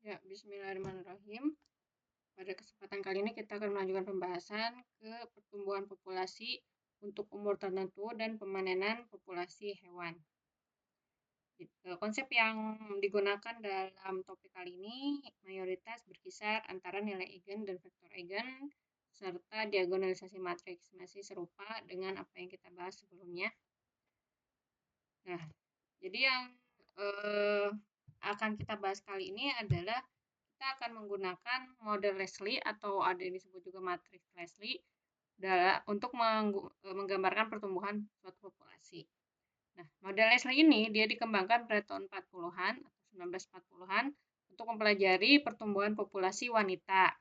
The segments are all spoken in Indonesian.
Ya, bismillahirrahmanirrahim. Pada kesempatan kali ini kita akan melanjutkan pembahasan ke pertumbuhan populasi untuk umur tertentu dan pemanenan populasi hewan. Konsep yang digunakan dalam topik kali ini mayoritas berkisar antara nilai eigen dan vektor eigen serta diagonalisasi matriks, masih serupa dengan apa yang kita bahas sebelumnya. Nah, jadi yang akan kita bahas kali ini adalah kita akan menggunakan model Leslie atau ada yang disebut juga matriks Leslie untuk menggambarkan pertumbuhan suatu populasi. Nah, model Leslie ini dia dikembangkan pada tahun 40-an atau 1940-an untuk mempelajari pertumbuhan populasi wanita.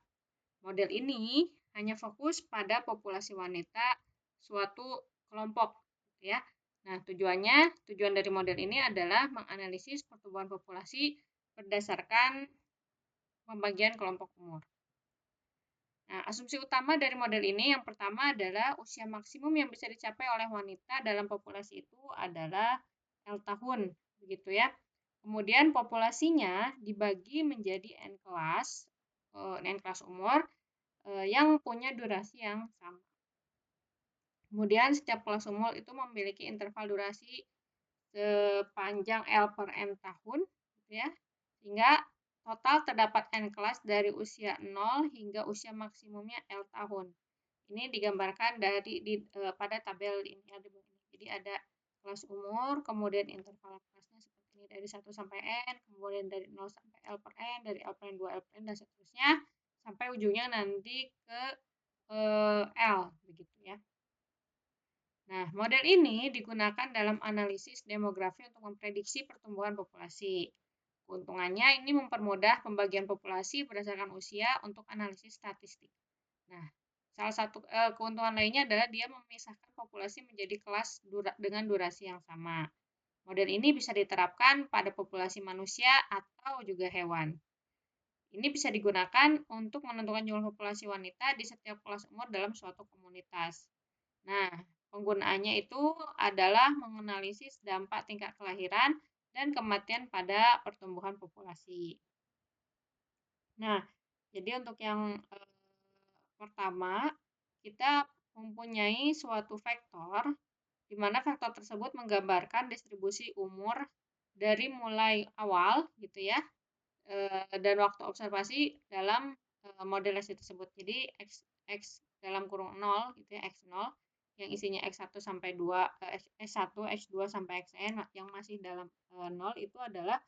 Model ini hanya fokus pada populasi wanita suatu kelompok, gitu ya. Nah, tujuan dari model ini adalah menganalisis pertumbuhan populasi berdasarkan pembagian kelompok umur. Nah, asumsi utama dari model ini yang pertama adalah usia maksimum yang bisa dicapai oleh wanita dalam populasi itu adalah L tahun, begitu ya. Kemudian populasinya dibagi menjadi N kelas umur yang punya durasi yang sama. Kemudian setiap kelas umur itu memiliki interval durasi sepanjang L per N tahun, gitu ya. Sehingga total terdapat N kelas dari usia 0 hingga usia maksimumnya L tahun. Ini digambarkan pada tabel ini ada begini. Jadi ada kelas umur, kemudian interval kelasnya seperti ini dari 1 sampai N, kemudian dari 0 sampai L per N, dari L per N 2 L per N dan seterusnya sampai ujungnya nanti ke L begitu ya. Nah, model ini digunakan dalam analisis demografi untuk memprediksi pertumbuhan populasi. Keuntungannya ini mempermudah pembagian populasi berdasarkan usia untuk analisis statistik. Nah, salah satu keuntungan lainnya adalah dia memisahkan populasi menjadi kelas dengan durasi yang sama. Model ini bisa diterapkan pada populasi manusia atau juga hewan. Ini bisa digunakan untuk menentukan jumlah populasi wanita di setiap kelas umur dalam suatu komunitas. Nah, penggunaannya itu adalah menganalisis dampak tingkat kelahiran dan kematian pada pertumbuhan populasi. Nah, jadi untuk yang pertama, kita mempunyai suatu vektor, di mana vektor tersebut menggambarkan distribusi umur dari mulai awal, gitu ya, dan waktu observasi dalam model Leslie tersebut. Jadi X dalam kurung 0 gitu ya, X0 yang isinya X1 sampai 2 S1, X2 sampai Xn yang masih dalam 0 itu adalah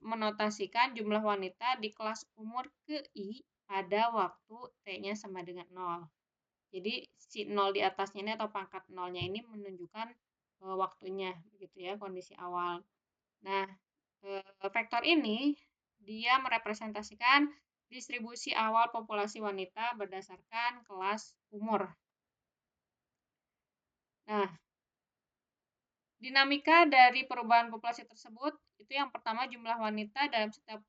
menotasikan jumlah wanita di kelas umur ke I pada waktu T-nya sama dengan 0. Jadi si 0 di atasnya ini atau pangkat 0-nya ini menunjukkan waktunya begitu ya, kondisi awal. Nah, vektor ini dia merepresentasikan distribusi awal populasi wanita berdasarkan kelas umur. Nah, dinamika dari perubahan populasi tersebut itu yang pertama jumlah wanita dalam setiap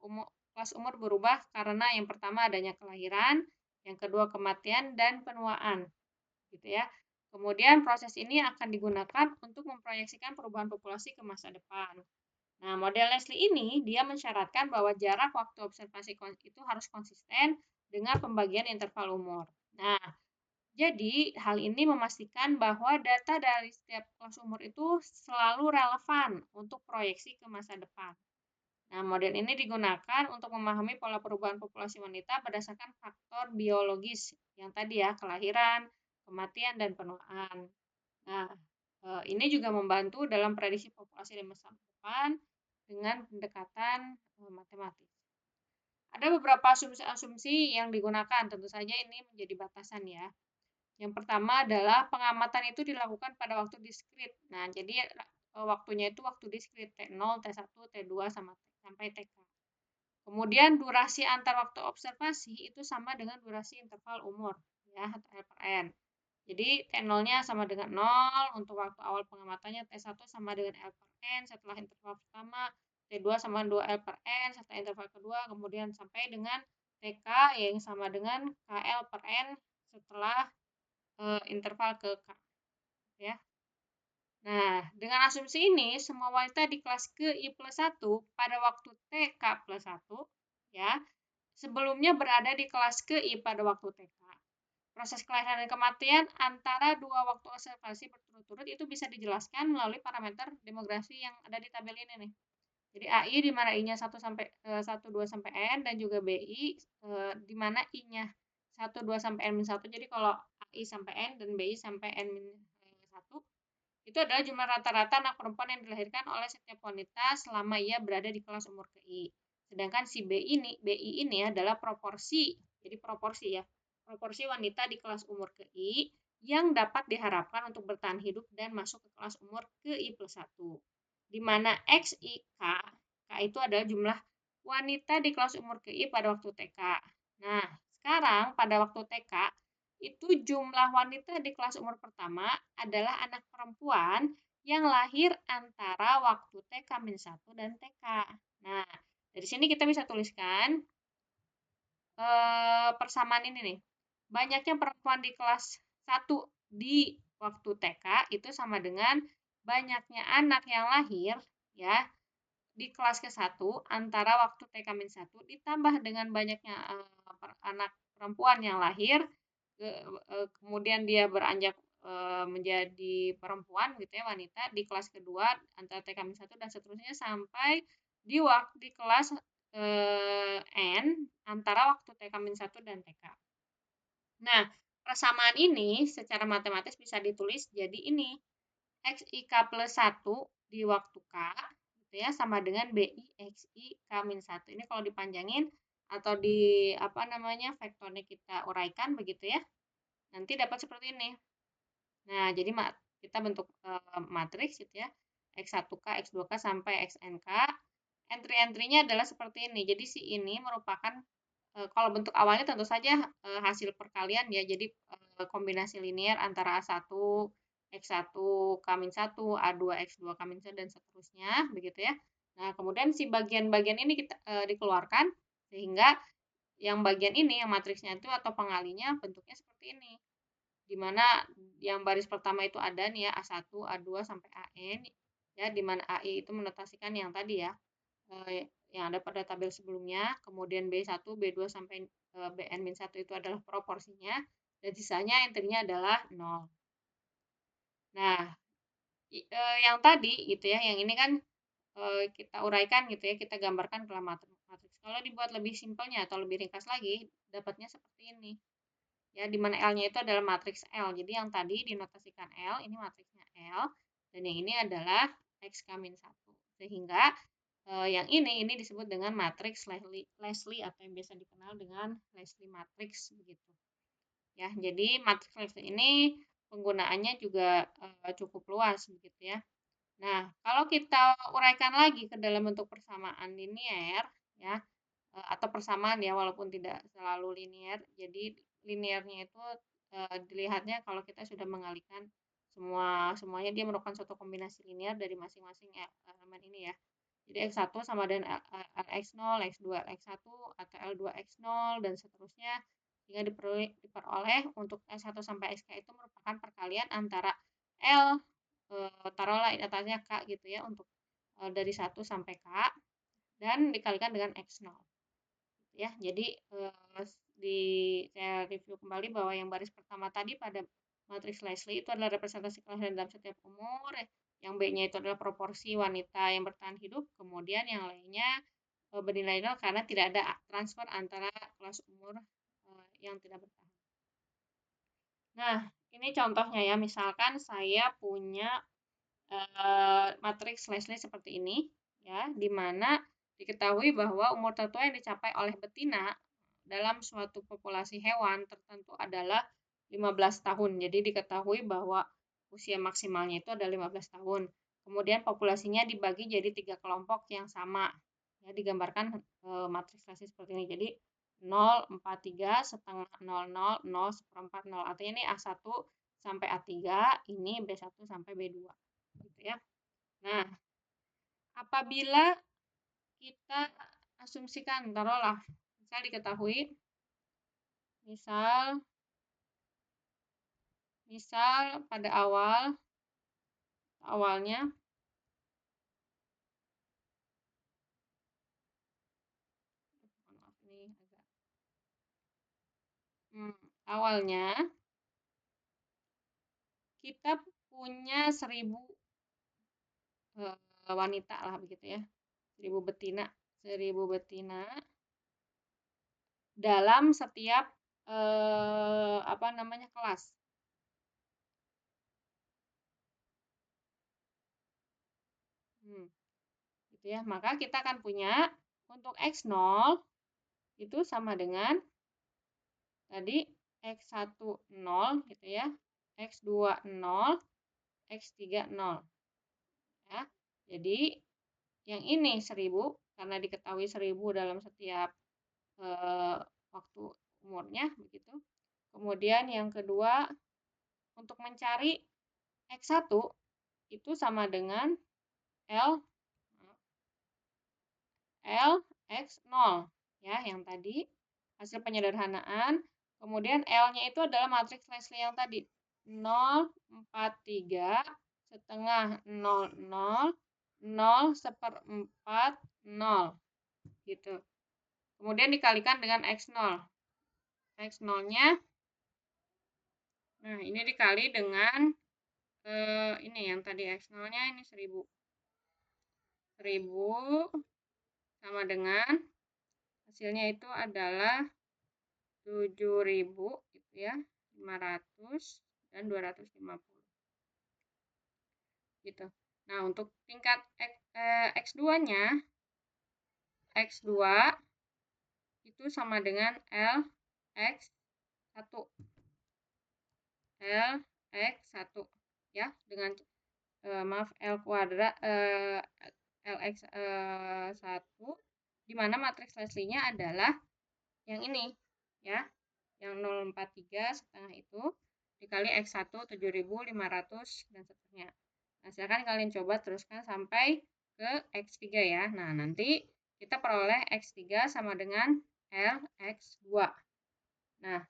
kelas umur berubah karena yang pertama adanya kelahiran, yang kedua kematian dan penuaan, gitu ya. Kemudian proses ini akan digunakan untuk memproyeksikan perubahan populasi ke masa depan. Nah, model Leslie ini dia mensyaratkan bahwa jarak waktu observasi itu harus konsisten dengan pembagian interval umur. Nah, jadi hal ini memastikan bahwa data dari setiap kelas umur itu selalu relevan untuk proyeksi ke masa depan. Nah, model ini digunakan untuk memahami pola perubahan populasi wanita berdasarkan faktor biologis yang tadi ya, kelahiran, kematian, dan penuaan. Nah, ini juga membantu dalam prediksi populasi di masa depan dengan pendekatan matematis. Ada beberapa asumsi-asumsi yang digunakan, tentu saja ini menjadi batasan ya. Yang pertama adalah pengamatan itu dilakukan pada waktu diskrit. Nah, jadi waktunya itu waktu diskrit T0, T1, T2 sampai TK. Kemudian durasi antar waktu observasi itu sama dengan durasi interval umur ya atau L per N. Jadi T0-nya sama dengan 0 untuk waktu awal pengamatannya, T1 sama dengan L per N setelah interval pertama, T2 sama dengan 2 L per N setelah interval kedua, kemudian sampai dengan TK yang sama dengan KL per N setelah interval ke K. Ya. Nah, dengan asumsi ini, semua wanita di kelas ke I plus 1 pada waktu TK plus 1 ya, sebelumnya berada di kelas KI pada waktu TK. Proses kelahiran dan kematian antara dua waktu observasi berturut-turut itu bisa dijelaskan melalui parameter demografi yang ada di tabel ini nih. Jadi AI di mana I-nya 1 sampai 1 2 sampai N dan juga BI di mana I-nya 1 2 sampai N-1. Jadi kalau AI sampai N dan BI sampai N-1 itu adalah jumlah rata-rata anak perempuan yang dilahirkan oleh setiap wanita selama ia berada di kelas umur KI. Sedangkan si BI ini adalah proporsi. Jadi proporsi ya. Proporsi wanita di kelas umur KI yang dapat diharapkan untuk bertahan hidup dan masuk ke kelas umur KI plus 1. Di mana XIK, K itu adalah jumlah wanita di kelas umur KI pada waktu TK. Nah, sekarang pada waktu TK itu jumlah wanita di kelas umur pertama adalah anak perempuan yang lahir antara waktu TK-1 dan TK. Nah, dari sini kita bisa tuliskan persamaan ini nih. Banyaknya perempuan di kelas 1 di waktu TK itu sama dengan banyaknya anak yang lahir ya di kelas ke-1 antara waktu TK-1 ditambah dengan banyaknya anak perempuan yang lahir kemudian dia beranjak menjadi perempuan gitu ya wanita di kelas kedua antara TK-1 dan seterusnya sampai di kelas N antara waktu TK-1 dan TK. Nah, persamaan ini secara matematis bisa ditulis jadi ini XIK plus 1 di waktu K gitu ya sama dengan BI XI K-1. Ini kalau dipanjangin atau di apa namanya vektornya kita uraikan begitu ya. Nanti dapat seperti ini. Nah, jadi kita bentuk matriks gitu ya. X1K, X2K sampai XNK. Entry-entry-nya adalah seperti ini. Jadi si ini merupakan kalau bentuk awalnya tentu saja hasil perkalian ya. Jadi kombinasi linear antara A1, X1, K-1, A2, X2, K-1 dan seterusnya begitu ya. Nah, kemudian si bagian-bagian ini kita dikeluarkan sehingga yang bagian ini yang matriksnya itu atau pengalinya bentuknya seperti ini. Di mana yang baris pertama itu ada nih ya A1, A2 sampai AN ya di mana AI itu menotasikan yang tadi ya yang ada pada tabel sebelumnya, kemudian B1, B2 sampai BN-1 itu adalah proporsinya dan sisanya intinya adalah 0. Nah, yang tadi gitu ya, yang ini kan kita uraikan gitu ya, kita gambarkan dalam matriks. Kalau dibuat lebih simpelnya atau lebih ringkas lagi, dapatnya seperti ini. Ya, di mana L-nya itu adalah matriks L. Jadi yang tadi dinotasikan L, ini matriksnya L, dan yang ini adalah X-1. Sehingga yang ini disebut dengan matriks Leslie atau yang biasa dikenal dengan Leslie matrix begitu. Ya, jadi matriks Leslie ini penggunaannya juga cukup luas begitu ya. Nah, kalau kita uraikan lagi ke dalam bentuk persamaan linear ya atau persamaan ya walaupun tidak selalu linear. Jadi linearnya itu dilihatnya kalau kita sudah mengalihkan semuanya dia merupakan suatu kombinasi linear dari masing-masing elemen ini ya. Jadi X1 sama dengan Lx0, X2 Lx1 atau L2X0 dan seterusnya hingga diperoleh untuk S1 sampai Xk itu merupakan perkalian antara L taruhlah atasnya K gitu ya untuk dari 1 sampai K dan dikalikan dengan X0 ya. Jadi saya review kembali bahwa yang baris pertama tadi pada matriks Leslie itu adalah representasi kelahiran dalam setiap umur, yang B-nya itu adalah proporsi wanita yang bertahan hidup, kemudian yang lainnya bernilai nol karena tidak ada transfer antara kelas umur yang tidak bertahan. Nah, ini contohnya ya, misalkan saya punya matriks Leslie seperti ini, ya, di mana diketahui bahwa umur tertua yang dicapai oleh betina dalam suatu populasi hewan tertentu adalah 15 tahun. Jadi diketahui bahwa usia maksimalnya itu adalah 15 tahun. Kemudian populasinya dibagi jadi 3 kelompok yang sama. Ya, digambarkan matriks Leslie seperti ini. Jadi 0, 4, 3, setengah 0, 0, 0, seperempat 0. Artinya ini A1 sampai A3, ini B1 sampai B2. Gitu ya. Nah, apabila kita asumsikan, taruhlah, misal diketahui, misal pada awalnya Awalnya kita punya 1000 wanita lah begitu ya, 1000 betina, 1000 betina dalam setiap apa namanya kelas. Gitu ya. Maka kita akan punya untuk X0 itu sama dengan tadi X1 0 gitu ya, X2 0, X3 0 ya. Jadi yang ini 1000 karena diketahui 1000 dalam setiap waktu umurnya begitu. Kemudian yang kedua untuk mencari X1 itu sama dengan L X0 ya yang tadi hasil penyederhanaan. Kemudian L-nya itu adalah matriks Leslie yang tadi 043 setengah 00 0 seperempat 0 gitu. Kemudian dikalikan dengan X0. X0-nya nah ini dikali dengan ini yang tadi X0-nya ini 1000. 1000 sama dengan hasilnya itu adalah 7.000 gitu ya, 500 dan 250 gitu. Nah, untuk tingkat X2-nya X2 itu sama dengan LX1. LX1 ya, dengan maaf L kuadrat LX1 di mana matriks Leslie-nya adalah yang ini ya, yang 043 setengah itu dikali X1 7.500 dan seterusnya. Nah, silakan kalian coba teruskan sampai ke X3 ya. Nah, nanti kita peroleh X3 sama dengan LX2. Nah,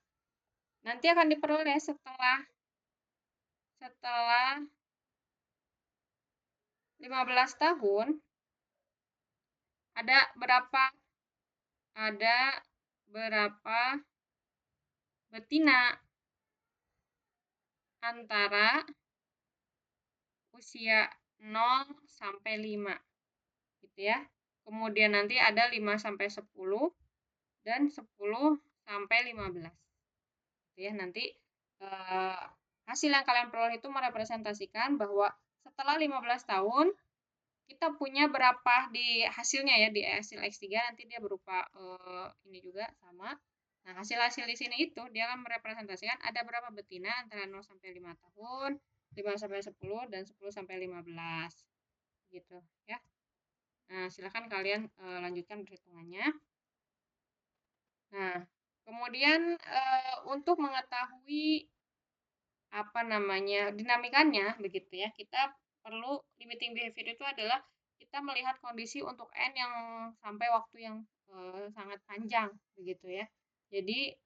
nanti akan diperoleh setelah 15 tahun ada berapa betina antara usia 0 sampai 5 gitu ya. Kemudian nanti ada 5 sampai 10 dan 10 sampai 15. Gitu ya. Nanti hasil yang kalian peroleh itu merepresentasikan bahwa setelah 15 tahun kita punya berapa di hasilnya ya, di hasil X3 nanti dia berupa ini juga sama. Nah, hasil-hasil di sini itu dia akan merepresentasikan ada berapa betina antara 0 sampai 5 tahun, 5 sampai 10 dan 10 sampai 15. Gitu ya. Nah, silakan kalian lanjutkan perhitungannya. Nah, kemudian untuk mengetahui apa namanya dinamikanya begitu ya, kita perlu limiting behavior itu adalah kita melihat kondisi untuk n yang sampai waktu yang sangat panjang begitu ya. Jadi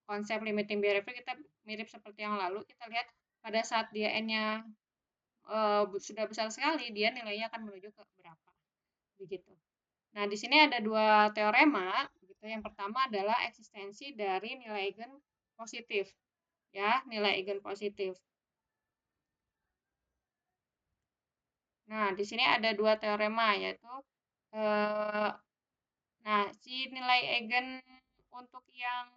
konsep limiting behavior kita mirip seperti yang lalu, kita lihat pada saat dia n-nya sudah besar sekali, dia nilainya akan menuju ke berapa begitu. Nah, di sini ada dua teorema gitu. Yang pertama adalah eksistensi dari nilai eigen positif ya, nilai eigen positif. Nah, di sini ada dua teorema yaitu nah, si nilai eigen untuk yang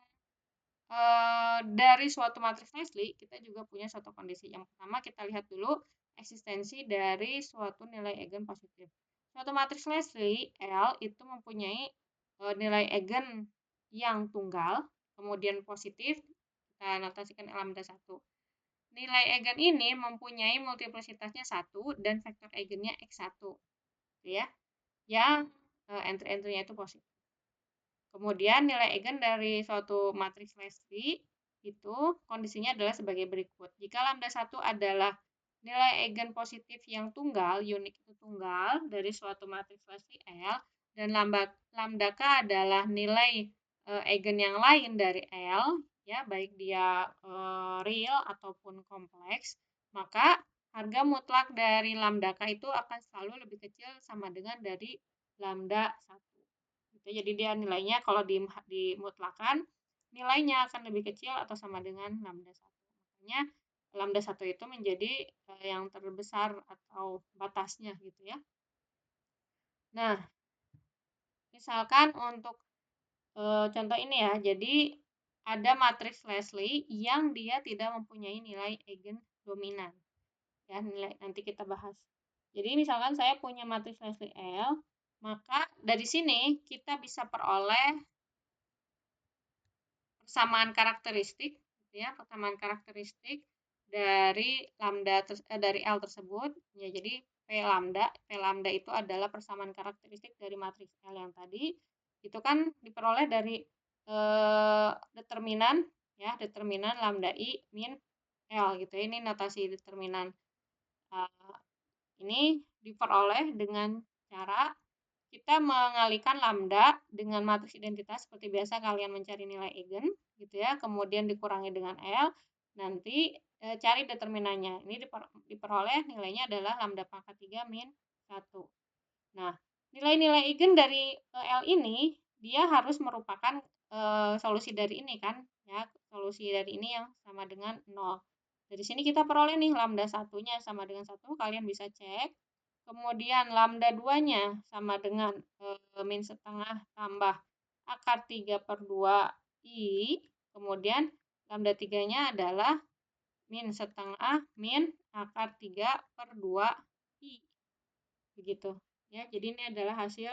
dari suatu matriks Leslie kita juga punya suatu kondisi. Yang pertama kita lihat dulu eksistensi dari suatu nilai eigen positif. Suatu matriks Leslie L itu mempunyai nilai eigen yang tunggal, kemudian positif, kita notasikan lambda 1. Nilai eigen ini mempunyai multiplisitasnya 1 dan vektor eigennya X1. Ya. Yang entry-entrynya itu positif. Kemudian nilai eigen dari suatu matriks Leslie itu kondisinya adalah sebagai berikut. Jika lambda 1 adalah nilai eigen positif yang tunggal, unik itu tunggal dari suatu matriks Leslie L, dan lambda K adalah nilai eigen yang lain dari L, ya baik dia real ataupun kompleks, maka harga mutlak dari lambda K itu akan selalu lebih kecil sama dengan dari lambda 1. Jadi dia nilainya kalau dimutlakan nilainya akan lebih kecil atau sama dengan lambda 1. Makanya lambda 1 itu menjadi yang terbesar atau batasnya gitu ya. Nah, misalkan untuk contoh ini ya, jadi ada matriks Leslie yang dia tidak mempunyai nilai eigen dominan. Ya, nilai nanti kita bahas. Jadi misalkan saya punya matriks Leslie L, maka dari sini kita bisa peroleh persamaan karakteristik, gitu ya, persamaan karakteristik dari dari L tersebut. Ya, jadi P lambda itu adalah persamaan karakteristik dari matriks L yang tadi. Itu kan diperoleh dari determinan ya, determinan lambda I min L gitu ya. Ini notasi determinan. Ini diperoleh dengan cara kita mengalihkan lambda dengan matriks identitas seperti biasa kalian mencari nilai eigen gitu ya, kemudian dikurangi dengan L, nanti cari determinannya. Ini diperoleh nilainya adalah lambda pangkat 3 min 1. Nah, nilai-nilai eigen dari L ini dia harus merupakan solusi dari ini kan ya, solusi dari ini yang sama dengan 0. Dari sini kita peroleh nih lambda satunya sama dengan 1, kalian bisa cek. Kemudian lambda 2-nya sama dengan min setengah tambah akar 3/2 I. Kemudian lambda 3-nya adalah min setengah min akar 3/2 I. Begitu. Ya, jadi ini adalah hasil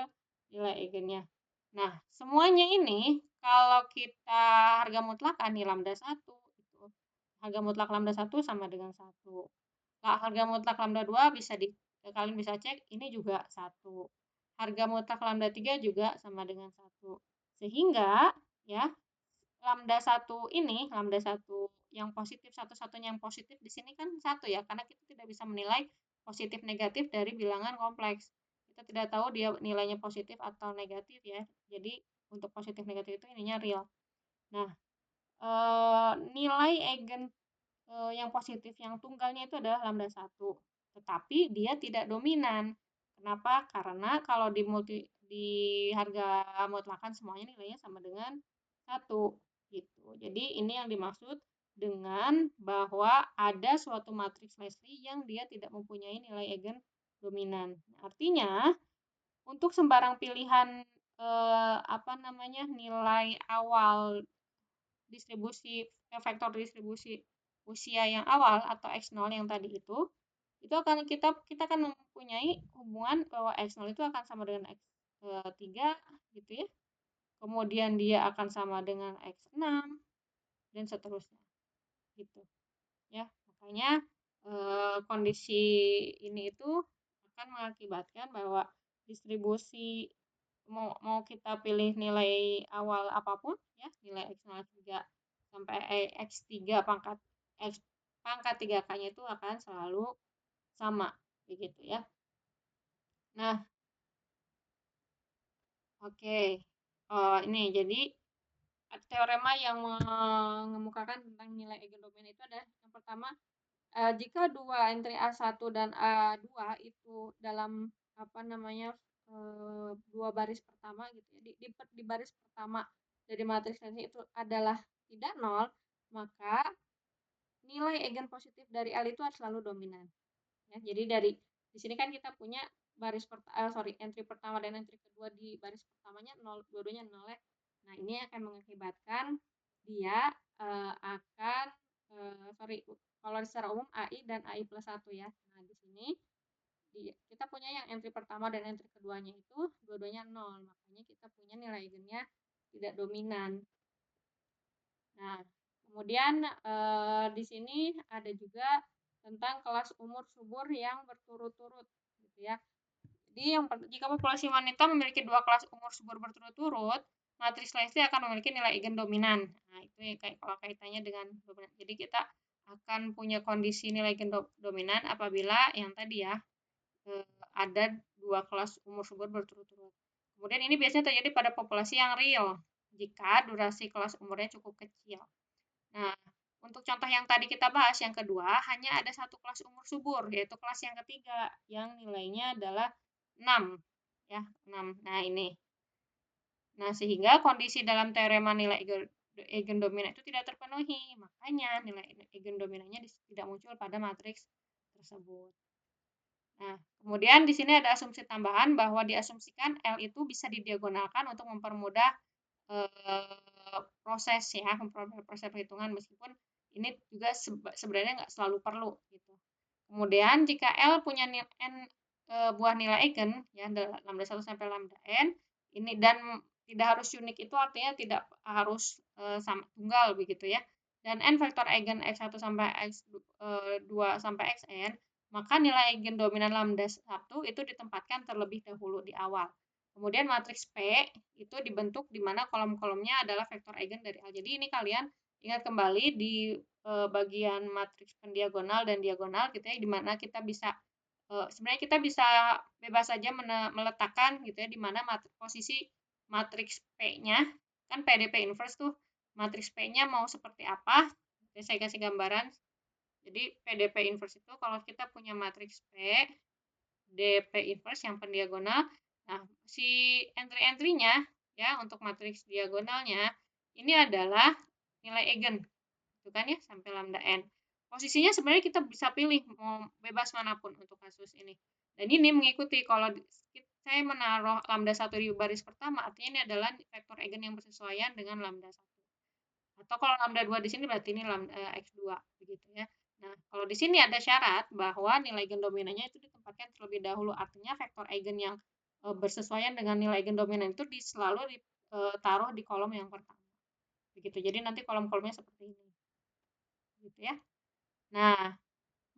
nilai eigennya. Nah, semuanya ini kalau kita harga mutlak nih lambda 1 itu. Harga mutlak lambda 1 sama dengan 1. Harga mutlak lambda 2 kalian bisa cek ini juga 1. Harga mutlak lambda 3 juga sama dengan 1. Sehingga ya lambda 1 ini, lambda 1 yang positif, satu-satunya yang positif di sini kan 1 ya, karena kita tidak bisa menilai positif negatif dari bilangan kompleks. Kita tidak tahu dia nilainya positif atau negatif ya. Jadi untuk positif negatif itu ininya real. Nah, nilai eigen yang positif yang tunggalnya itu adalah lambda 1. Tetapi dia tidak dominan. Kenapa? Karena kalau di harga mutlakan semuanya nilainya sama dengan 1 gitu. Jadi ini yang dimaksud dengan bahwa ada suatu matriks Leslie yang dia tidak mempunyai nilai eigen dominan. Artinya untuk sembarang pilihan nilai awal distribusi vektor distribusi usia yang awal atau X0 yang tadi itu akan kita akan mempunyai hubungan bahwa X0 itu akan sama dengan X3 gitu ya. Kemudian dia akan sama dengan X6 dan seterusnya gitu ya. Makanya kondisi ini itu akan mengakibatkan bahwa distribusi mau kita pilih nilai awal apapun ya, nilai X0 X3 sampai X3 pangkat 3K-nya itu akan selalu sama begitu ya. Nah, oke. Ini jadi teorema yang mengemukakan tentang nilai eigendominan itu adalah yang pertama, jika dua entry A1 dan A2 itu dalam dua baris pertama gitu ya, di baris pertama dari matriks itu adalah tidak nol, maka nilai eigen positif dari L itu harus selalu dominan. Ya, jadi di sini kan kita punya entry pertama dan entry kedua di baris pertamanya nol, dua-duanya nol ya. Nah, ini akan mengakibatkan dia akan kalau secara umum AI dan AI plus 1 ya. Nah, di sini kita punya yang entry pertama dan entry keduanya itu dua-duanya nol, makanya kita punya nilai eigennya tidak dominan. Nah, kemudian di sini ada juga tentang kelas umur subur yang berturut-turut gitu ya. Jadi jika populasi wanita memiliki dua kelas umur subur berturut-turut, matriks Leslie akan memiliki nilai eigen dominan. Nah, itu ya kalau kaitannya dengan dominan. Jadi kita akan punya kondisi nilai eigen dominan apabila yang tadi ya ada dua kelas umur subur berturut-turut. Kemudian ini biasanya terjadi pada populasi yang real jika durasi kelas umurnya cukup kecil. Nah, untuk contoh yang tadi kita bahas, yang kedua, hanya ada satu kelas umur subur, yaitu kelas yang ketiga, yang nilainya adalah 6. Ya, 6. Nah, ini. Nah, sehingga kondisi dalam teorema nilai eigendominan itu tidak terpenuhi. Makanya nilai eigendominannya tidak muncul pada matriks tersebut. Nah, kemudian di sini ada asumsi tambahan bahwa diasumsikan L itu bisa didiagonalkan untuk mempermudah proses ya, mempermudah proses perhitungan meskipun ini juga sebenarnya nggak selalu perlu gitu. Kemudian jika L punya n buah nilai eigen ya lambda 1 sampai lambda n ini dan tidak harus unik itu artinya tidak harus sama tunggal begitu ya. Dan n vektor eigen x1 sampai x2 sampai xn, maka nilai eigen dominan lambda 1 itu ditempatkan terlebih dahulu di awal. Kemudian matriks P itu dibentuk di mana kolom-kolomnya adalah vektor eigen dari A. Jadi ini kalian ingat kembali di bagian matriks pendiagonal dan diagonal gitu ya, di mana kita bisa sebenarnya kita bisa bebas saja meletakkan gitu ya di mana posisi matriks P-nya kan PDP inverse tuh matriks P-nya mau seperti apa. Jadi saya kasih gambaran. Jadi PDP inverse itu kalau kita punya matriks P DP inverse yang pendiagonal. Nah, si entry-entry-nya ya untuk matriks diagonalnya ini adalah nilai eigen. Itu kan ya sampai lambda n. Posisinya sebenarnya kita bisa pilih mau bebas manapun untuk kasus ini. Dan ini mengikuti kalau saya menaruh lambda 1 di baris pertama, artinya ini adalah vektor eigen yang bersesuaian dengan lambda 1. Atau kalau lambda 2 di sini berarti ini lambda x2 begitu ya. Nah, kalau di sini ada syarat bahwa nilai eigen dominannya itu ditempatkan terlebih dahulu. Artinya vektor eigen yang bersesuaian dengan nilai eigen dominan itu selalu ditaruh di kolom yang pertama. Begitu. Jadi nanti kolom-kolomnya seperti ini. Gitu ya. Nah,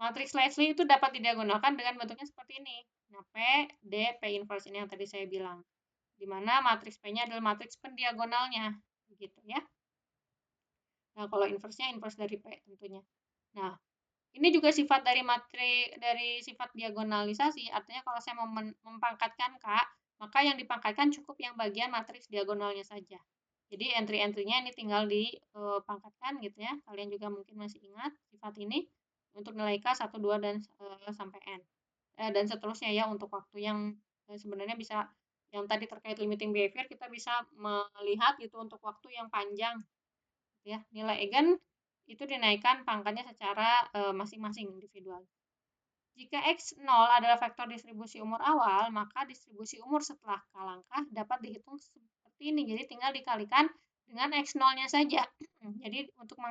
matriks Leslie itu dapat didiagonalkan dengan bentuknya seperti ini. Nah, P, D, P inverse ini yang tadi saya bilang. Di mana matriks P-nya adalah matriks pendiagonalnya. Begitu ya. Nah, kalau inverse-nya inverse dari P tentunya. Nah, ini juga sifat dari sifat diagonalisasi, artinya kalau saya mau mempangkatkan K, maka yang dipangkatkan cukup yang bagian matriks diagonalnya saja. Jadi entry-entry-nya ini tinggal dipangkatkan gitu ya. Kalian juga mungkin masih ingat sifat ini untuk nilai K 1, 2, dan sampai N. Dan seterusnya ya untuk waktu yang sebenarnya bisa yang tadi terkait limiting behavior kita bisa melihat itu untuk waktu yang panjang ya. Nilai eigen itu dinaikkan pangkatnya secara masing-masing individual. Jika X0 adalah vektor distribusi umur awal, maka distribusi umur setelah K langkah dapat dihitung seperti ini. Jadi tinggal dikalikan dengan X0-nya saja. Jadi untuk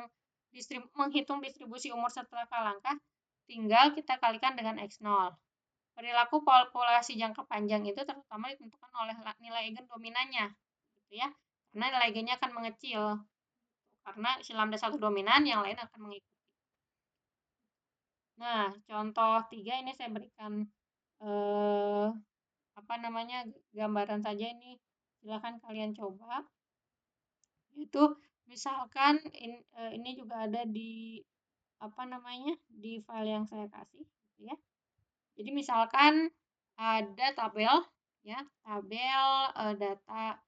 menghitung distribusi umur setelah K langkah, tinggal kita kalikan dengan X0. Perilaku populasi jangka panjang itu terutama ditentukan oleh nilai eigen dominannya. Gitu ya. Karena nilai eigennya akan mengecil. Karena si lambda 1 dominan, yang lain akan mengikuti. Nah, contoh 3 ini saya berikan gambaran saja ini. Silakan kalian coba. Itu misalkan ini juga ada di di file yang saya kasih gitu ya. Jadi misalkan ada tabel ya, tabel data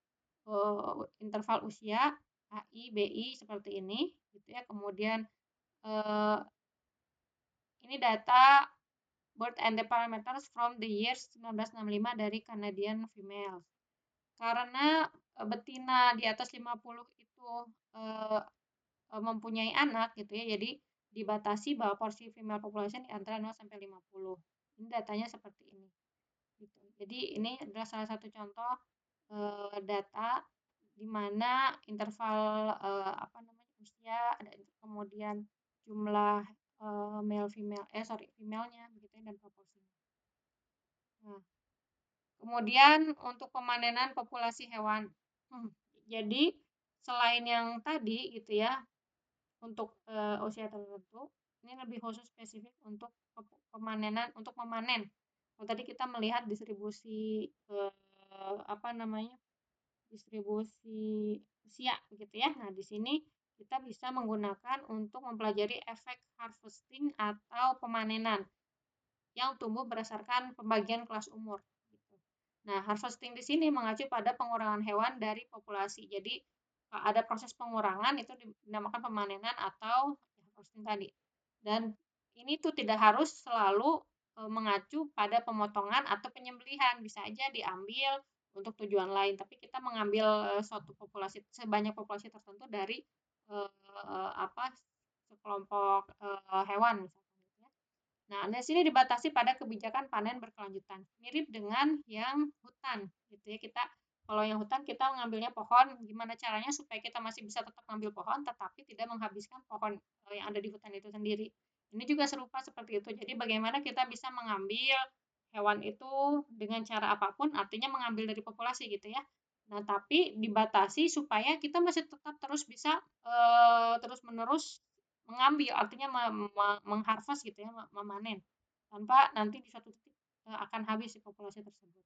interval usia HI, BI seperti ini gitu ya. Kemudian ini data birth and the parameters from the years 1965 dari Canadian females. Karena betina di atas 50 itu mempunyai anak gitu ya. Jadi dibatasi bahwa porsi female population di antara 0 sampai 50. Ini datanya seperti ini. Gitu. Jadi ini adalah salah satu contoh data di mana interval usia ada kemudian jumlah female-nya begitu ya dan proporsinya. Nah, kemudian untuk pemanenan populasi hewan. Jadi selain yang tadi gitu ya untuk usia tertentu, ini lebih khusus spesifik untuk pemanenan untuk memanen. Kalau tadi kita melihat distribusi distribusi usia begitu ya. Nah, di sini kita bisa menggunakan untuk mempelajari efek harvesting atau pemanenan yang tumbuh berdasarkan pembagian kelas umur. Gitu. Nah, harvesting di sini mengacu pada pengurangan hewan dari populasi. Jadi ada proses pengurangan itu dinamakan pemanenan atau harvesting tadi. Dan ini tuh tidak harus selalu mengacu pada pemotongan atau penyembelihan. Bisa aja diambil untuk tujuan lain, tapi kita mengambil suatu populasi sebanyak populasi tertentu dari apa sekelompok hewan misalkan gitu ya. Nah, di sini dibatasi pada kebijakan panen berkelanjutan, mirip dengan yang hutan gitu ya. Kita kalau yang hutan kita mengambilnya pohon, gimana caranya supaya kita masih bisa tetap mengambil pohon tetapi tidak menghabiskan pohon yang ada di hutan itu sendiri. Ini juga serupa seperti itu. Jadi bagaimana kita bisa mengambil hewan itu dengan cara apapun, artinya mengambil dari populasi gitu ya. Nah, tapi dibatasi supaya kita masih tetap terus bisa terus-menerus mengambil, artinya mengharvest gitu ya, memanen, tanpa nanti di suatu titik akan habis si populasi tersebut.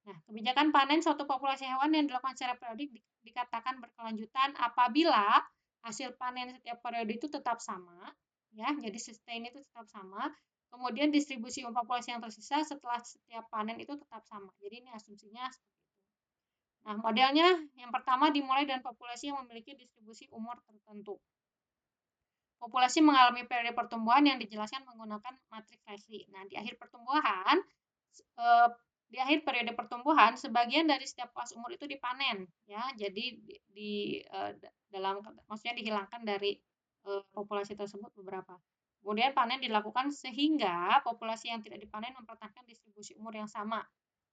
Nah, kebijakan panen suatu populasi hewan yang dilakukan secara periodik dikatakan berkelanjutan apabila hasil panen setiap periode itu tetap sama, ya, jadi sustain itu tetap sama. Kemudian distribusi populasi yang tersisa setelah setiap panen itu tetap sama. Jadi ini asumsinya seperti itu. Nah, modelnya yang pertama dimulai dengan populasi yang memiliki distribusi umur tertentu. Populasi mengalami periode pertumbuhan yang dijelaskan menggunakan matriks Leslie. Nah, eh, di akhir periode pertumbuhan, sebagian dari setiap kelas umur itu dipanen, ya. Jadi dalam maksudnya dihilangkan dari populasi tersebut beberapa. Kemudian panen dilakukan sehingga populasi yang tidak dipanen mempertahankan distribusi umur yang sama.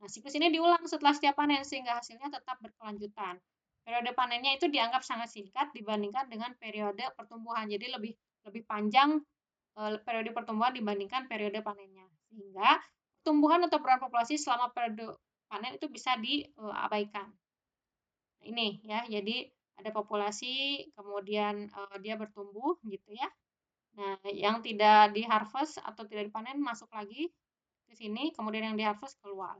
Nah, siklus ini diulang setelah setiap panen sehingga hasilnya tetap berkelanjutan. Periode panennya itu dianggap sangat singkat dibandingkan dengan periode pertumbuhan. Jadi lebih lebih panjang periode pertumbuhan dibandingkan periode panennya. Sehingga pertumbuhan atau peran populasi selama periode panen itu bisa diabaikan. Nah, ini ya, jadi ada populasi, kemudian dia bertumbuh gitu ya. Nah, yang tidak diharvest atau tidak dipanen masuk lagi ke sini, kemudian yang diharvest keluar.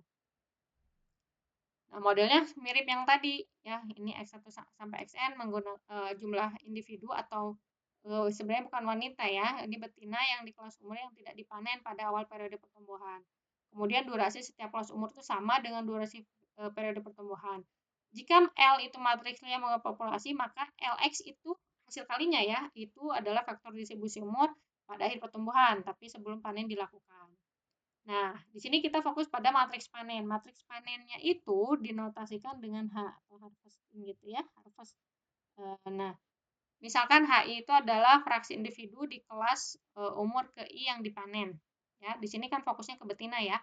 Nah, modelnya mirip yang tadi ya. Ini X1 sampai Xn menggunakan jumlah individu atau sebenarnya bukan wanita ya. Ini betina yang di kelas umur yang tidak dipanen pada awal periode pertumbuhan. Kemudian durasi setiap kelas umur itu sama dengan durasi periode pertumbuhan. Jika L itu matriksnya populasi, maka Lx itu hasil kalinya ya, itu adalah faktor distribusi umur pada akhir pertumbuhan, tapi sebelum panen dilakukan. Nah, di sini kita fokus pada matriks panen. Matriks panennya itu dinotasikan dengan H atau harvesting gitu ya, harvest. Nah, misalkan HI itu adalah fraksi individu di kelas umur ke I yang dipanen. Ya, di sini kan fokusnya ke betina ya.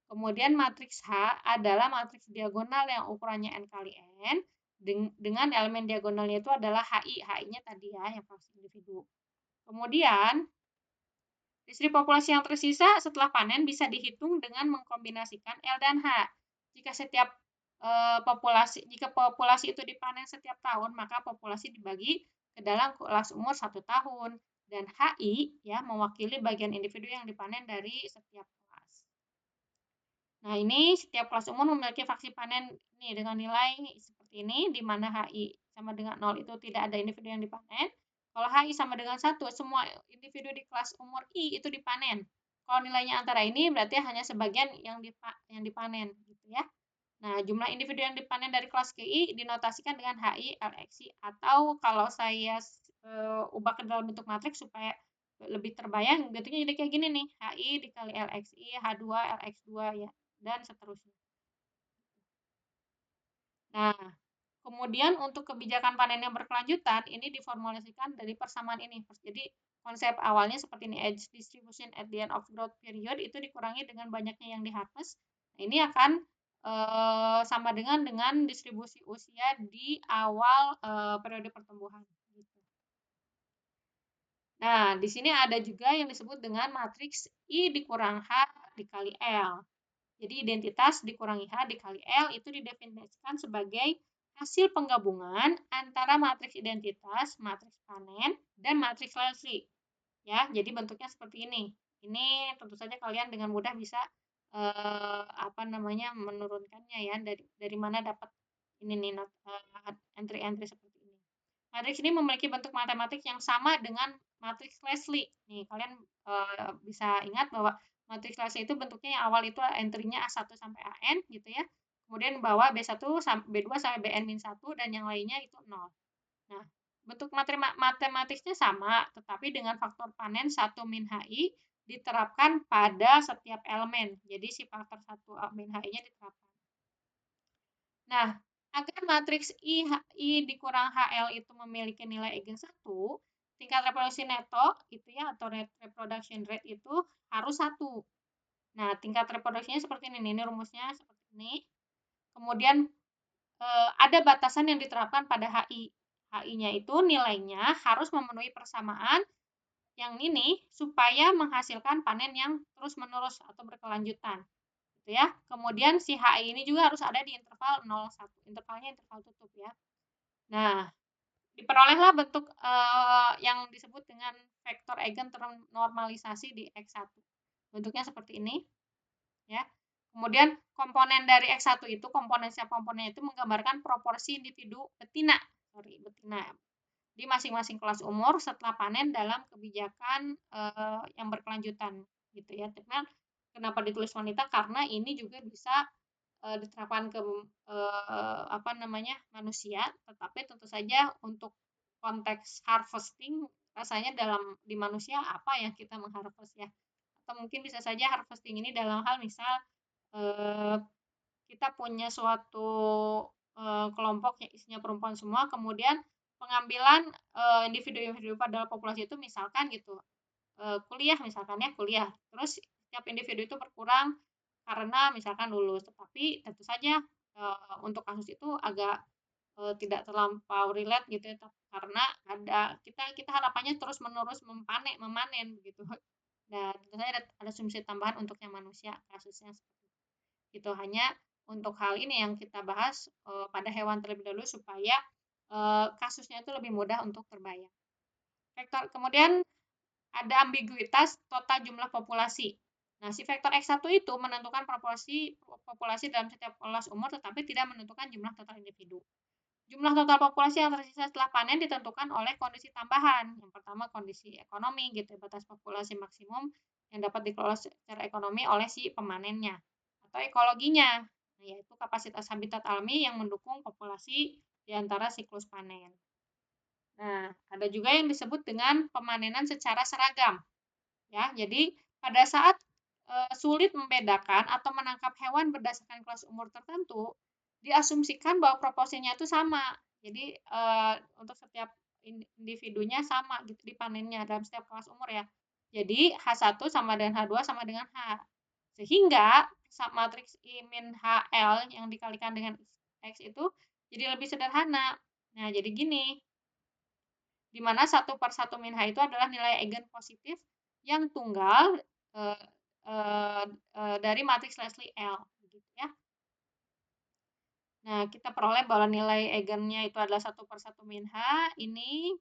Kemudian matriks H adalah matriks diagonal yang ukurannya N kali N dengan elemen diagonalnya itu adalah HI. HI-nya tadi ya, yang fraksi individu. Kemudian distribusi populasi yang tersisa setelah panen bisa dihitung dengan mengkombinasikan L dan H. Jika populasi itu dipanen setiap tahun, maka populasi dibagi ke dalam kelas umur 1 tahun dan HI ya mewakili bagian individu yang dipanen dari setiap kelas. Nah, ini setiap kelas umur memiliki fraksi panen nih dengan nilai seperti ini, di mana HI sama dengan 0 itu tidak ada individu yang dipanen. Kalau HI sama dengan 1, semua individu di kelas umur I itu dipanen. Kalau nilainya antara ini berarti hanya sebagian yang dipanen gitu ya. Nah, jumlah individu yang dipanen dari kelas GI dinotasikan dengan HI LXI atau kalau saya ubah ke dalam bentuk matriks supaya lebih terbayang, bentuknya jadi kayak gini nih, HI dikali LXI, H2, LX2 ya, dan seterusnya. Nah, kemudian untuk kebijakan panen yang berkelanjutan, ini diformulasikan dari persamaan ini. Jadi, konsep awalnya seperti ini, age distribution at the end of growth period itu dikurangi dengan banyaknya yang diharvest. Nah, ini akan sama dengan distribusi usia di awal periode pertumbuhan. Gitu. Nah, di sini ada juga yang disebut dengan matriks I dikurang H dikali L. Jadi identitas dikurangi H dikali L itu didefinisikan sebagai hasil penggabungan antara matriks identitas, matriks panen, dan matriks Leslie. Ya, jadi bentuknya seperti ini. Ini tentu saja kalian dengan mudah bisa menurunkannya ya dari mana dapat ini nih entry-entry seperti ini. Matriks ini memiliki bentuk matematik yang sama dengan matriks Leslie. Nih, kalian bisa ingat bahwa matriks Leslie itu bentuknya yang awal itu entry-nya A1 sampai AN gitu ya. Kemudian bawah B1 sampai B2 sampai BN-1 dan yang lainnya itu 0. Nah, bentuk matematiknya sama, tetapi dengan faktor panen 1 min HI diterapkan pada setiap elemen. Jadi si faktor 1 min HI-nya diterapkan. Nah, agar matriks I dikurang HL itu memiliki nilai eigen 1, tingkat reproduksi neto itu ya atau reproduction rate itu harus 1. Nah, tingkat reproduksinya seperti ini rumusnya seperti ini. Kemudian ada batasan yang diterapkan pada HI. HI-nya itu nilainya harus memenuhi persamaan yang ini supaya menghasilkan panen yang terus-menerus atau berkelanjutan. Gitu ya. Kemudian si HI ini juga harus ada di interval 0,1. Intervalnya interval tutup ya. Nah, diperolehlah bentuk yang disebut dengan vektor eigen ternormalisasi di X1. Bentuknya seperti ini ya. Kemudian komponen dari X1 itu, komponen setiap komponennya itu menggambarkan proporsi individu betina di masing-masing kelas umur setelah panen dalam kebijakan yang berkelanjutan gitu ya. Kenapa ditulis wanita? Karena ini juga bisa diterapkan ke apa namanya manusia, tetapi tentu saja untuk konteks harvesting rasanya di manusia apa yang kita mengharvest ya, atau mungkin bisa saja harvesting ini dalam hal misal kita punya suatu kelompok yang isinya perempuan semua, kemudian pengambilan individu-individu pada populasi itu misalkan gitu kuliah misalkan ya kuliah, terus setiap individu itu berkurang karena misalkan lulus, tetapi tentu saja untuk kasus itu agak tidak terlampau relate gitu ya, karena kita harapannya terus menerus memanen gitu. Dan tentu saja ada asumsi tambahan untuk yang manusia kasusnya seperti itu. Hanya untuk hal ini yang kita bahas pada hewan terlebih dahulu supaya kasusnya itu lebih mudah untuk terbayang. Kemudian ada ambiguitas total jumlah populasi. Nah, si vektor X1 itu menentukan proporsi populasi dalam setiap kelas umur tetapi tidak menentukan jumlah total individu. Jumlah total populasi yang tersisa setelah panen ditentukan oleh kondisi tambahan. Yang pertama kondisi ekonomi gitu, batas populasi maksimum yang dapat dikelola secara ekonomi oleh si pemanennya. Atau ekologinya, yaitu kapasitas habitat alami yang mendukung populasi di antara siklus panen. Nah, ada juga yang disebut dengan pemanenan secara seragam. Ya, jadi pada saat sulit membedakan atau menangkap hewan berdasarkan kelas umur tertentu, diasumsikan bahwa proporsinya itu sama. Jadi untuk setiap individunya sama gitu dipanennya dalam setiap kelas umur ya. Jadi H1 sama dengan H2 sama dengan H. Sehingga matriks I min HL yang dikalikan dengan X itu jadi lebih sederhana. Nah, jadi gini, di mana 1/1 min H itu adalah nilai eigen positif yang tunggal dari matriks Leslie L. Gitu ya. Nah, kita peroleh bahwa nilai eigennya itu adalah 1/1 min H, ini,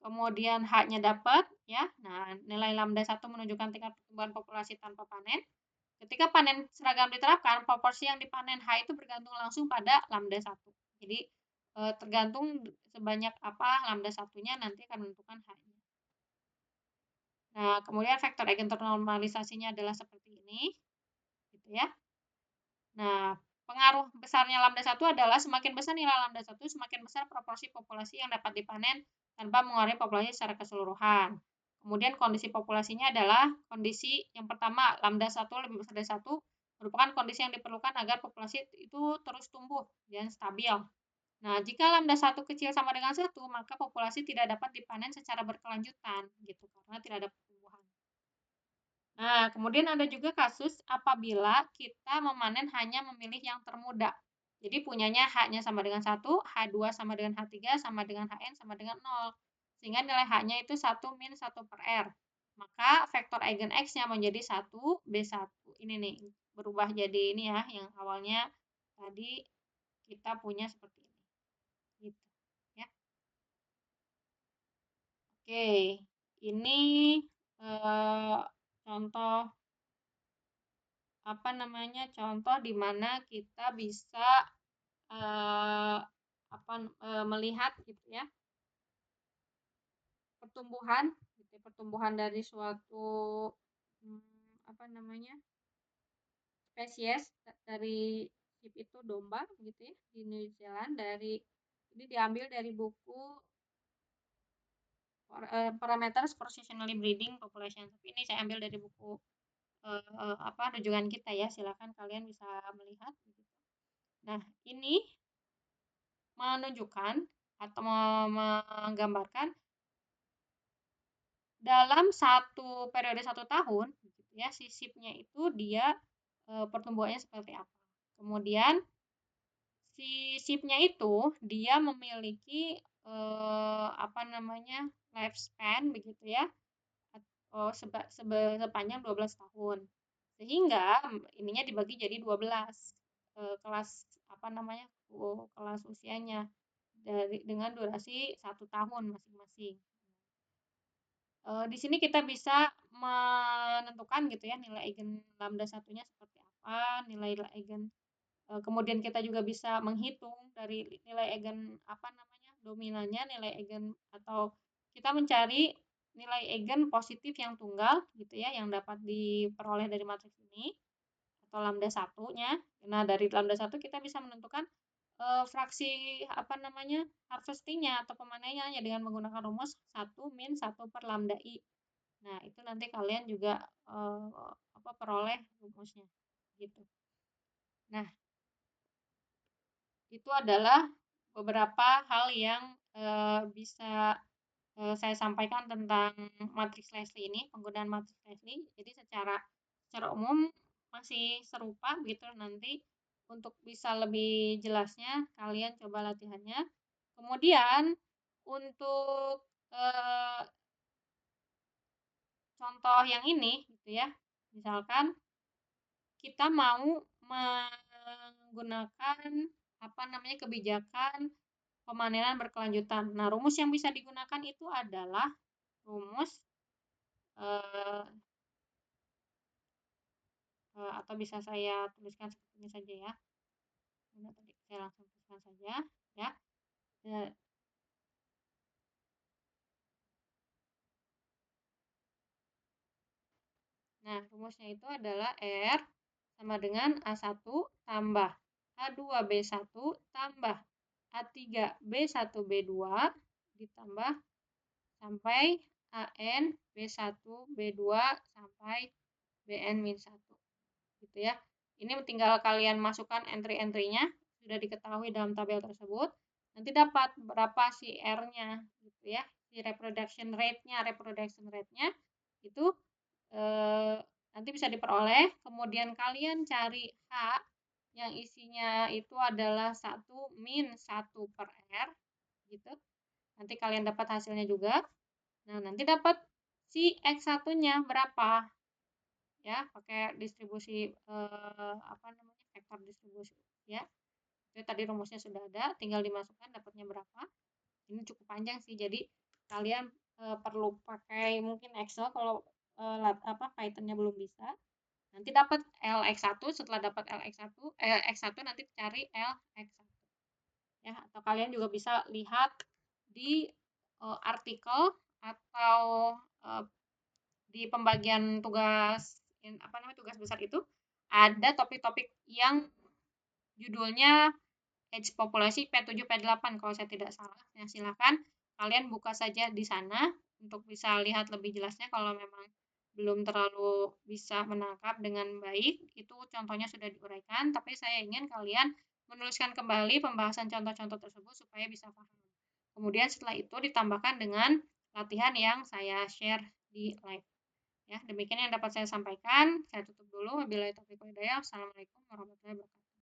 kemudian H-nya dapat, ya. Nah, nilai lambda 1 menunjukkan tingkat pertumbuhan populasi tanpa panen. Ketika panen seragam diterapkan, proporsi yang dipanen H itu bergantung langsung pada lambda 1. Jadi, tergantung sebanyak apa lambda satunya nanti akan menentukan H-nya. Nah, kemudian vektor eigen ternormalisasinya adalah seperti ini, gitu ya. Nah, pengaruh besarnya lambda 1 adalah semakin besar nilai lambda 1, semakin besar proporsi populasi yang dapat dipanen tanpa mengurangi populasi secara keseluruhan. Kemudian kondisi populasinya adalah kondisi yang pertama, lambda 1 lebih besar dari 1, merupakan kondisi yang diperlukan agar populasi itu terus tumbuh dan stabil. Nah, jika lambda 1 kecil sama dengan 1, maka populasi tidak dapat dipanen secara berkelanjutan, gitu, karena tidak ada pertumbuhan. Nah, kemudian ada juga kasus apabila kita memanen hanya memilih yang termuda. Jadi punyanya H-nya sama dengan 1, H2 sama dengan H3, sama dengan Hn sama dengan 0. Sehingga nilai H-nya itu 1 min 1 per R. Maka vektor eigen X-nya menjadi 1, B1. Ini nih, berubah jadi ini ya, yang awalnya tadi kita punya seperti ini. Gitu, ya. Oke, ini contoh apa namanya contoh di mana kita bisa melihat gitu ya pertumbuhan dari suatu apa namanya spesies dari hip itu domba gitu ya di New Zealand. Ini diambil dari buku Parameters for Seasonally Breeding Population. Tapi ini saya ambil dari buku rujukan kita ya, silakan kalian bisa melihat. Nah, ini menunjukkan atau menggambarkan dalam satu periode 1 tahun, gitu ya, si SIP-nya itu dia pertumbuhannya seperti apa. Kemudian si SIP-nya itu dia memiliki apa namanya lifespan begitu ya, sepanjang 12 tahun. Sehingga ininya dibagi jadi 12 kelas apa namanya kelas usianya dengan durasi 1 tahun masing-masing. Di sini kita bisa menentukan gitu ya nilai eigen lambda satunya seperti apa, nilai eigen kemudian kita juga bisa menghitung dari nilai eigen apa namanya dominannya, nilai eigen atau kita mencari nilai eigen positif yang tunggal gitu ya yang dapat diperoleh dari matriks ini atau lambda satunya. Nah, dari lambda satu kita bisa menentukan fraksi apa namanya harvestingnya atau pemanenannya dengan menggunakan rumus 1-1/lambda I. Nah, itu nanti kalian juga peroleh rumusnya gitu. Nah, itu adalah beberapa hal yang bisa saya sampaikan tentang matriks Leslie ini, penggunaan matriks Leslie. Jadi secara umum masih serupa gitu nanti untuk bisa lebih jelasnya kalian coba latihannya. Kemudian untuk contoh yang ini gitu ya. Misalkan kita mau menggunakan apa namanya kebijakan pemanenan berkelanjutan. Nah, rumus yang bisa digunakan itu adalah rumus eh, atau bisa saya tuliskan seperti ini saja ya. Nah, tadi saya langsung tuliskan saja ya. Eh, Nah, rumusnya itu adalah R sama dengan A1 tambah A2B1 tambah A3B1B2 ditambah sampai AN B1 B2 sampai BN-1 gitu ya. Ini tinggal kalian masukkan entry-entrynya sudah diketahui dalam tabel tersebut. Nanti dapat berapa si R-nya gitu ya. Si reproduction rate-nya itu nanti bisa diperoleh. Kemudian kalian cari H yang isinya itu adalah 1-1/R gitu. Nanti kalian dapat hasilnya juga. Nah, nanti dapat si X1-nya berapa? Ya, pakai distribusi apa namanya? Vektor distribusi ya. Itu tadi rumusnya sudah ada, tinggal dimasukkan dapatnya berapa. Ini cukup panjang sih. Jadi kalian perlu pakai mungkin Excel kalau Python-nya belum bisa. Nanti dapat LX1, setelah dapat X1 nanti cari LX1. Ya, atau kalian juga bisa lihat di artikel atau di pembagian tugas tugas besar itu ada topik-topik yang judulnya Age populasi P7 P8 kalau saya tidak salah. Nah, silakan kalian buka saja di sana untuk bisa lihat lebih jelasnya kalau memang belum terlalu bisa menangkap dengan baik. Itu contohnya sudah diuraikan, tapi saya ingin kalian menuliskan kembali pembahasan contoh-contoh tersebut supaya bisa paham. Kemudian setelah itu ditambahkan dengan latihan yang saya share di live. Ya, demikian yang dapat saya sampaikan. Saya tutup dulu. Wabillahi taufiq wal hidayah. Assalamualaikum warahmatullahi wabarakatuh.